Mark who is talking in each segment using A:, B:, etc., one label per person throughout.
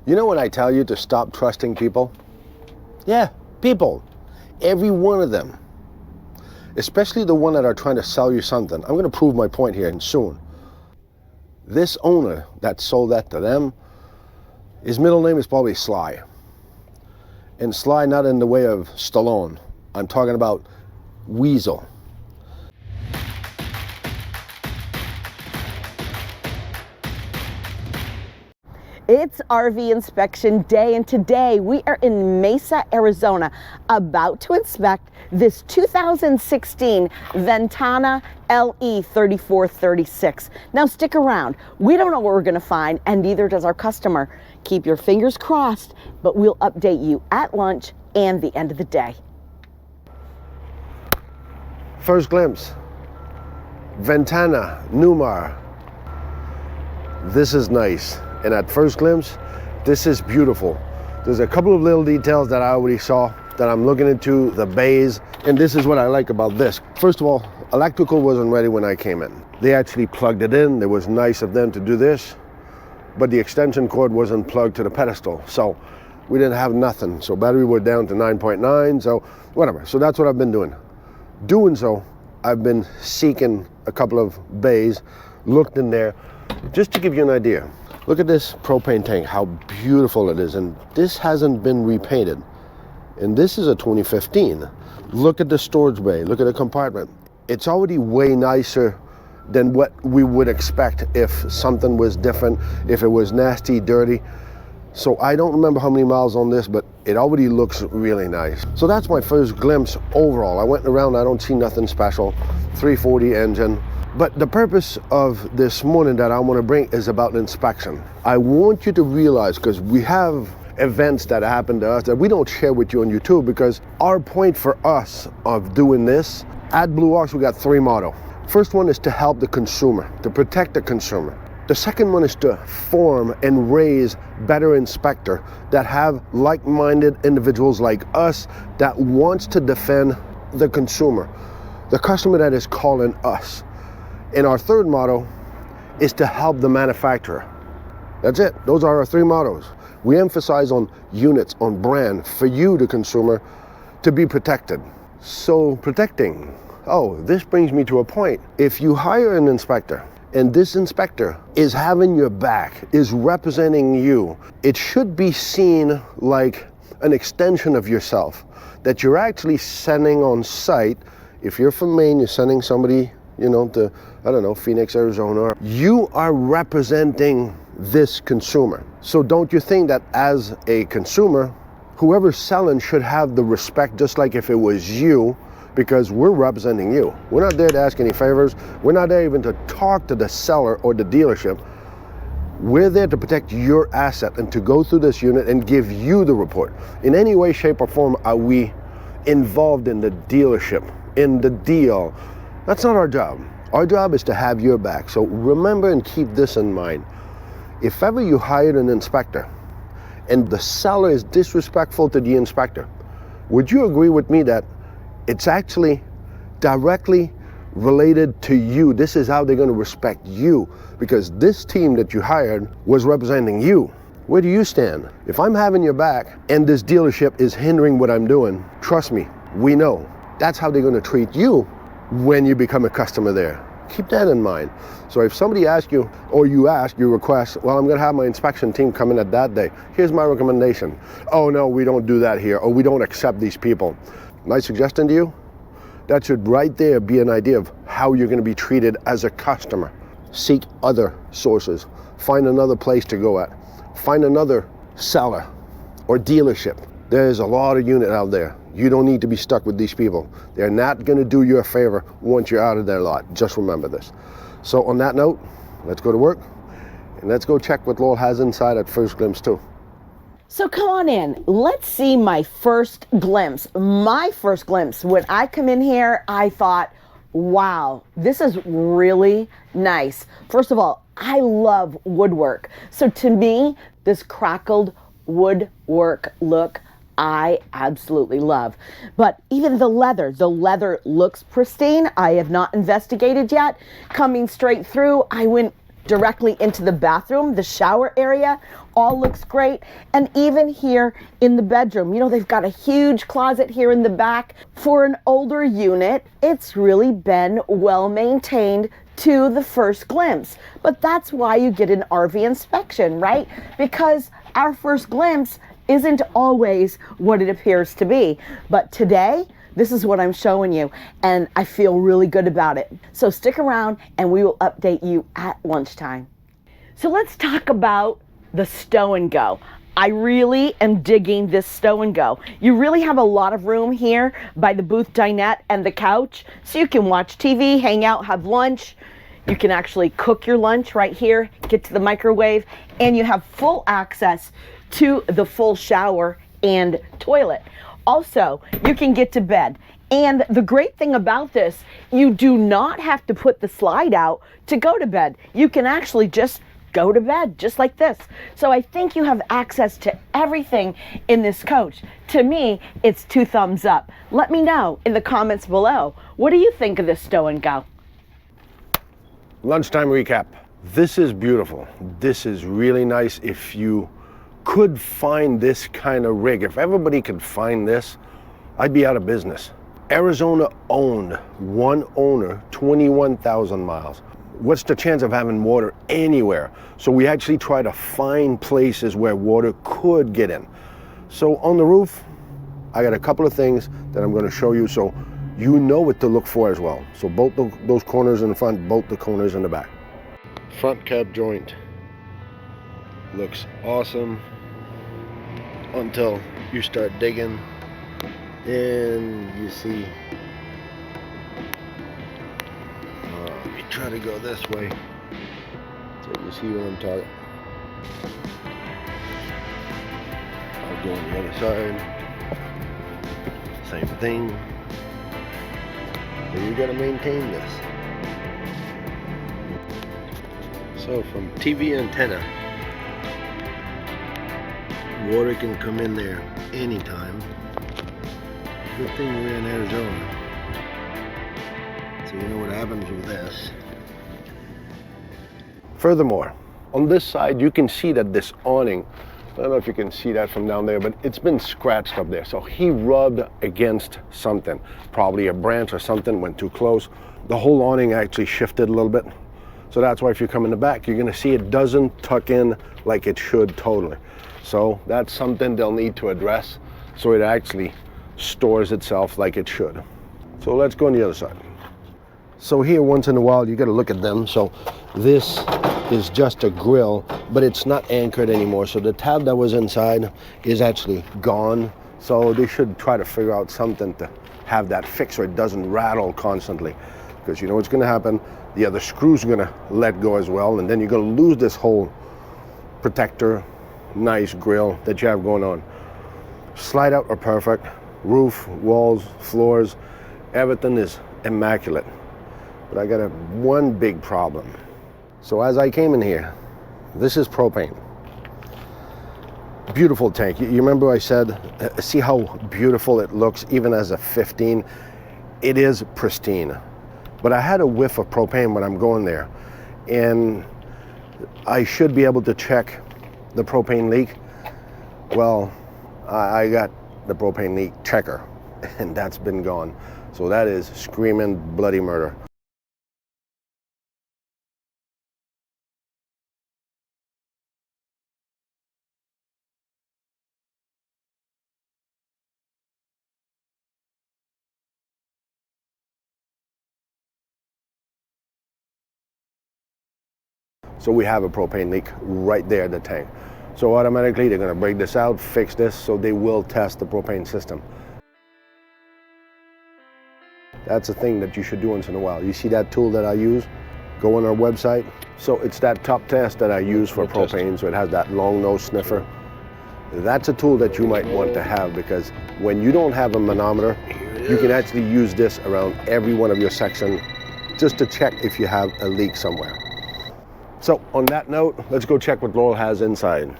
A: You know when I tell you to stop trusting people? Yeah, people. Every one of them. Especially the one that are trying to sell you something. I'm going to prove my point here and soon. This owner that sold that to them, his middle name is probably Sly. And Sly not in the way of Stallone. I'm talking about Weasel.
B: It's RV inspection day, and today we are in Mesa, Arizona, about to inspect this 2016 Ventana LE 3436. Now stick around. We don't know what we're going to find, and neither does our customer. Keep your fingers crossed, but we'll update you at lunch and the end of the day.
A: First glimpse, Ventana, Newmar. This is nice. And at first glimpse, this is beautiful. There's a couple of little details that I already saw that I'm looking into, the bays, and this is what I like about this. First of all, electrical wasn't ready when I came in. They actually plugged it in. It was nice of them to do this, but the extension cord wasn't plugged to the pedestal, so we didn't have nothing. So battery were down to 9.9, so whatever. So that's what I've been doing. Doing so, I've been seeking a couple of bays, looked in there, just to give you an idea. Look at this propane tank, how beautiful it is, and this hasn't been repainted. And this is a 2015. Look at the storage bay, look at the compartment. It's already way nicer than what we would expect if something was different, if it was nasty, dirty. So I don't remember how many miles on this, but it already looks really nice. So that's my first glimpse overall. I went around, I don't see nothing special. 340 engine. But the purpose of this morning that I want to bring is about inspection. I want you to realize, because we have events that happen to us that we don't share with you on YouTube, because our point for us of doing this, at Blue Ox we got three mottos. First one is to help the consumer, to protect the consumer. The second one is to form and raise better inspector that have like-minded individuals like us that wants to defend the consumer, the customer that is calling us. And our third motto is to help the manufacturer. That's it. Those are our three mottos. We emphasize on units, on brand, for you, the consumer, to be protected. So protecting. Oh, this brings me to a point. If you hire an inspector, and this inspector is having your back, is representing you, it should be seen like an extension of yourself, that you're actually sending on site. If you're from Maine, you're sending somebody, you know, to, I don't know, Phoenix, Arizona. You are representing this consumer. So don't you think that as a consumer, whoever's selling should have the respect, just like if it was you, because we're representing you. We're not there to ask any favors. We're not there even to talk to the seller or the dealership. We're there to protect your asset and to go through this unit and give you the report. In any way, shape, or form are we involved in the dealership, in the deal. That's not our job. Our job is to have your back. So remember and keep this in mind. If ever you hired an inspector and the seller is disrespectful to the inspector, would you agree with me that it's actually directly related to you? This is how they're going to respect you, because this team that you hired was representing you. Where do you stand? If I'm having your back and this dealership is hindering what I'm doing, trust me, we know. That's how they're going to treat you when you become a customer there. Keep that in mind. So if somebody asks you, or you ask, you request, well, I'm going to have my inspection team come in at that day. Here's my recommendation. Oh no, we don't do that here, or we don't accept these people. My suggestion to you, that should right there be an idea of how you're going to be treated as a customer. Seek other sources. Find another place to go at. Find another seller or dealership. There's a lot of unit out there. You don't need to be stuck with these people. They're not going to do you a favor once you're out of their lot. Just remember this. So on that note, let's go to work and let's go check what Lowell has inside at first glimpse too.
B: So come on in. Let's see my first glimpse. My first glimpse. When I come in here, I thought, wow, this is really nice. First of all, I love woodwork. So to me, this crackled woodwork look, I absolutely love. But even the leather looks pristine. I have not investigated yet. Coming straight through, I went directly into the bathroom, the shower area. all looks great. And even here in the bedroom, you know, they've got a huge closet here in the back. For an older unit, it's really been well maintained to the first glimpse. But that's why you get an RV inspection, right? Because our first glimpse isn't always what it appears to be. But today, this is what I'm showing you, and I feel really good about it. So stick around and we will update you at lunchtime. So let's talk about the stow and go. I really am digging this stow and go. You really have a lot of room here by the booth dinette and the couch, so you can watch TV, hang out, have lunch. You can actually cook your lunch right here, get to the microwave, and you have full access to the full shower and toilet. Also, you can get to bed. And the great thing about this, you do not have to put the slide out to go to bed. You can actually just go to bed just like this. So I think you have access to everything in this coach. To me, it's 2 thumbs up. Let me know in the comments below. What do you think of this stow and go?
A: Lunchtime recap. This is beautiful. This is really nice. If you could find this kind of rig, if everybody could find this, I'd be out of business. Arizona owned, one owner, 21,000 miles. What's the chance of having water anywhere? So we actually try to find places where water could get in. So on the roof, I got a couple of things that I'm going to show you so you know what to look for as well. So both those corners in the front, both the corners in the back. Front cap joint looks awesome until you start digging and you see you try to go this way, so you see what I'm talking. I'll go on the other side, same thing. And you gotta maintain this. So from TV antenna, water can come in there anytime. Good thing we're in Arizona, so you know what happens with this. Furthermore, on this side you can see that this awning, I don't know if you can see that from down there, but it's been scratched up there. So he rubbed against something, probably a branch or something, went too close. The whole awning actually shifted a little bit. So that's why if you come in the back, you're gonna see it doesn't tuck in like it should totally. So that's something they'll need to address so it actually stores itself like it should. So let's go on the other side. So here, once in a while, you gotta look at them. So this is just a grill, but it's not anchored anymore. So the tab that was inside is actually gone. So they should try to figure out something to have that fixed so it doesn't rattle constantly. Because you know what's gonna happen? The other screws are gonna let go as well, and then you're gonna lose this whole protector, nice grill that you have going on. Slide out are perfect. Roof, walls, floors, everything is immaculate. But I got one big problem. So as I came in here, this is propane. Beautiful tank. You remember I said, see how beautiful it looks even as a 15? It is pristine. But I had a whiff of propane when I'm going there. And I should be able to check the propane leak. Well, I got the propane leak checker and that's been gone. So that is screaming bloody murder. So we have a propane leak right there at the tank. So automatically they're gonna break this out, fix this, so they will test the propane system. That's a thing that you should do once in a while. You see that tool that I use? Go on our website. So it's that top test that I use for propane, so it has that long nose sniffer. That's a tool that you might want to have, because when you don't have a manometer, you can actually use this around every one of your sections just to check if you have a leak somewhere. So on that note, let's go check what Laurel has inside.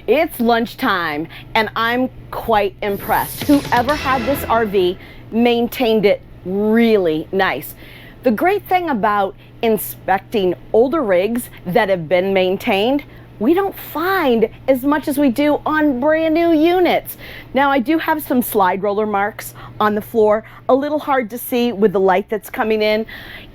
B: It's lunchtime and I'm quite impressed. Whoever had this RV maintained it really nice. The great thing about inspecting older rigs that have been maintained, we don't find as much as we do on brand new units. Now, I do have some slide roller marks on the floor, a little hard to see with the light that's coming in.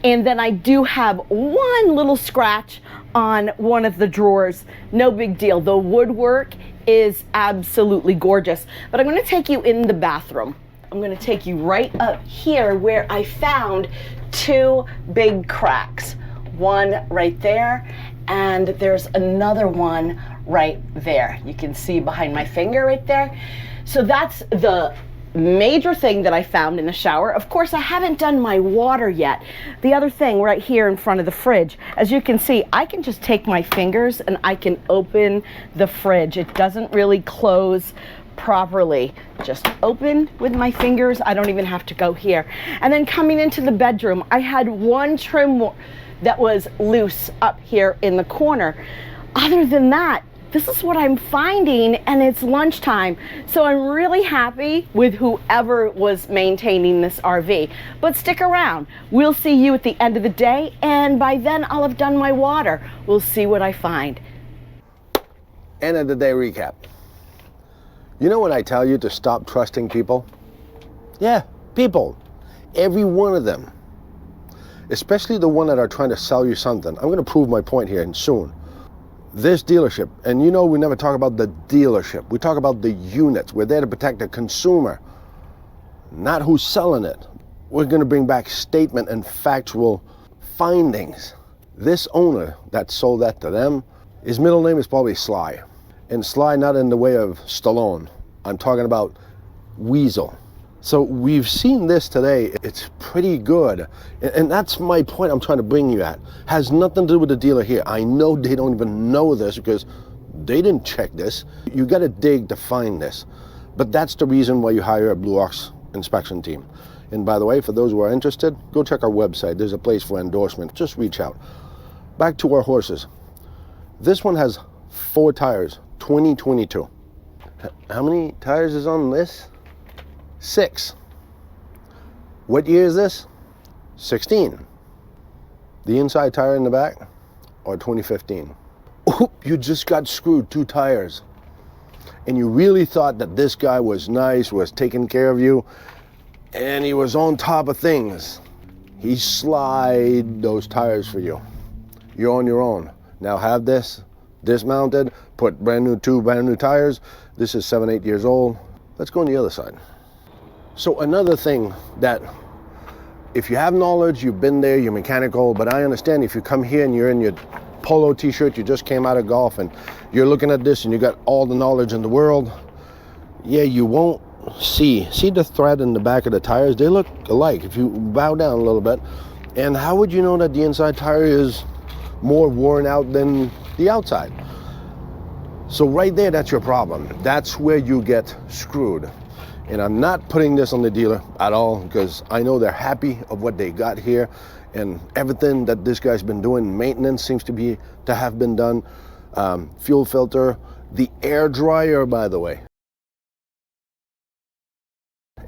B: And then I do have one little scratch on one of the drawers. No big deal. The woodwork is absolutely gorgeous. But I'm going to take you in the bathroom. I'm going to take you right up here where I found two big cracks. One right there, and there's another one right there. You can see behind my finger right there. So that's the major thing that I found in the shower. Of course, I haven't done my water yet. The other thing right here in front of the fridge, as you can see, I can just take my fingers and I can open the fridge. It doesn't really close properly. Just open with my fingers. I don't even have to go here. And then coming into the bedroom, I had one trim that was loose up here in the corner. Other than that, this is what I'm finding, and it's lunchtime. So I'm really happy with whoever was maintaining this RV. But stick around. We'll see you at the end of the day, and by then I'll have done my water. We'll see what I find.
A: End of the day recap. You know when I tell you to stop trusting people? Yeah, people. Every one of them. Especially the one that are trying to sell you something. I'm going to prove my point here and soon. This dealership, and you know we never talk about the dealership. We talk about the units. We're there to protect the consumer, not who's selling it. We're going to bring back statement and factual findings. This owner that sold that to them, his middle name is probably Sly. And Sly not in the way of Stallone. I'm talking about Weasel. So we've seen this today. It's pretty good. And that's my point I'm trying to bring you at. Has nothing to do with the dealer here. I know they don't even know this because they didn't check this. You got to dig to find this. But that's the reason why you hire a Blue Ox inspection team. And by the way, for those who are interested, go check our website. There's a place for endorsement. Just reach out. Back to our horses. This one has 4 tires, 2022. How many tires is on this? 6. What year is this? 16. The inside tire in the back, or 2015. Oop, you just got screwed 2 tires. And you really thought that this guy was nice, was taking care of you, and he was on top of things. He slid those tires for you. You're on your own. Now have this dismounted, put 2 brand new tires. This is 7-8 years old. Let's go on the other side. So another thing that, if you have knowledge, you've been there, you're mechanical, but I understand if you come here and you're in your polo t-shirt, you just came out of golf and you're looking at this and you got all the knowledge in the world, yeah, you won't see the thread in the back of the tires. They look alike if you bow down a little bit. And how would you know that the inside tire is more worn out than the outside? So right there, that's your problem. That's where you get screwed. And I'm not putting this on the dealer at all because I know they're happy of what they got here, and everything that this guy's been doing, maintenance seems to have been done. Fuel filter, the air dryer, by the way.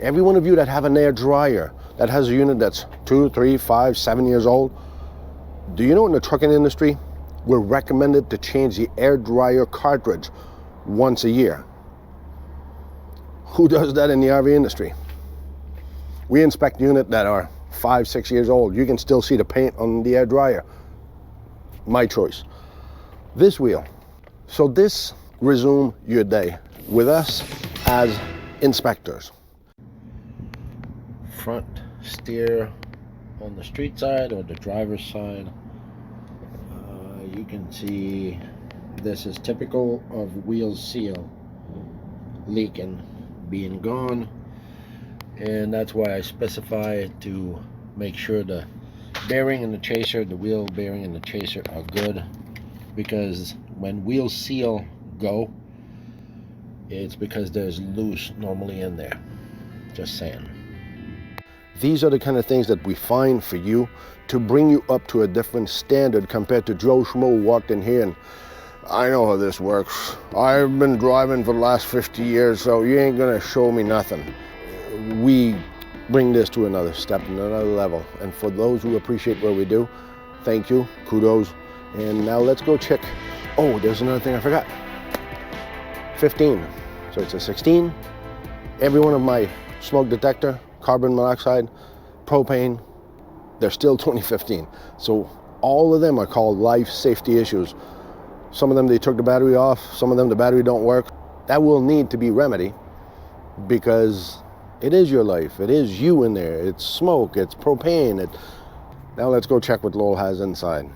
A: Every one of you that have an air dryer that has a unit that's 2, 3, 5, 7 years old, do you know in the trucking industry, we're recommended to change the air dryer cartridge once a year? Who does that in the RV industry? We inspect units that are 5, 6 years old. You can still see the paint on the air dryer. My choice. This wheel. So this resume your day with us as inspectors. Front steer on the street side or the driver's side. You can see this is typical of wheel seal leaking, being gone, and that's why I specify to make sure the bearing and the chaser, the wheel bearing and the chaser are good, because when wheel seal go, it's because there's loose normally in there. Just saying. These are the kind of things that we find for you to bring you up to a different standard compared to Joe Schmo who walked in here and, I know how this works. I've been driving for the last 50 years, so you ain't gonna show me nothing. We bring this to another step, another level. And for those who appreciate what we do, thank you, kudos. And now let's go check Oh, there's another thing I forgot. 15. So it's a 16. Every one of my smoke detector, carbon monoxide, propane, they're still 2015. So all of them are called life safety issues. Some of them, they took the battery off. Some of them, the battery don't work. That will need to be remedied because it is your life. It is you in there. It's smoke, it's propane. Now let's go check what Lowell has inside.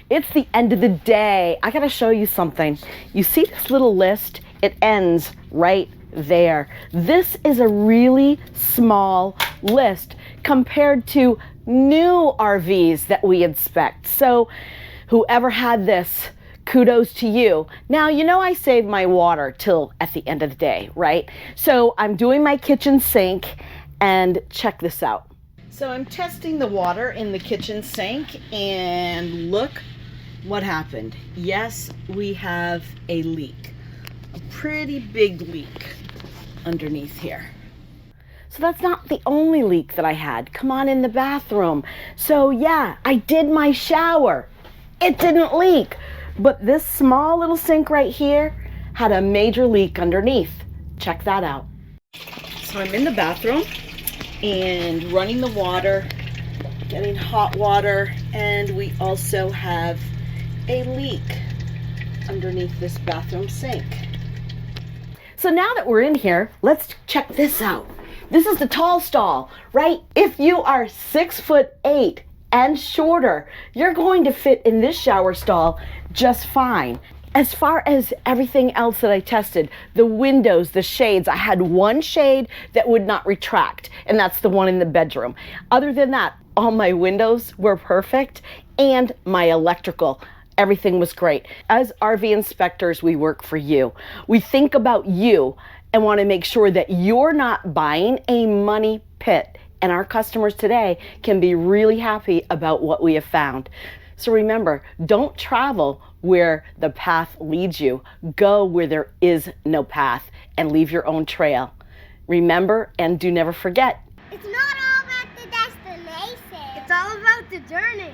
B: It's the end of the day. I gotta show you something. You see this little list? It ends right there. This is a really small list compared to new RVs that we inspect. So whoever had this, kudos to you. Now, you know I save my water till at the end of the day, right? So I'm doing my kitchen sink and check this out. So I'm testing the water in the kitchen sink and look what happened. Yes, we have a leak, a pretty big leak underneath here. So that's not the only leak that I had. Come on in the bathroom. So yeah, I did my shower. It didn't leak. But this small little sink right here had a major leak underneath. Check that out. So I'm in the bathroom and running the water, getting hot water, and we also have a leak underneath this bathroom sink. So now that we're in here, let's check this out. This is the tall stall, right? If you are 6'8" and shorter, you're going to fit in this shower stall just fine. As far as everything else that I tested, the windows, the shades, I had one shade that would not retract, and that's the one in the bedroom. Other than that, all my windows were perfect, and my electrical, everything was great. As RV inspectors, we work for you. We think about you and want to make sure that you're not buying a money pit. And our customers today can be really happy about what we have found. So remember, don't travel where the path leads you. Go where there is no path and leave your own trail. Remember, and do never forget.
C: It's not all about the destination. It's all about the journey.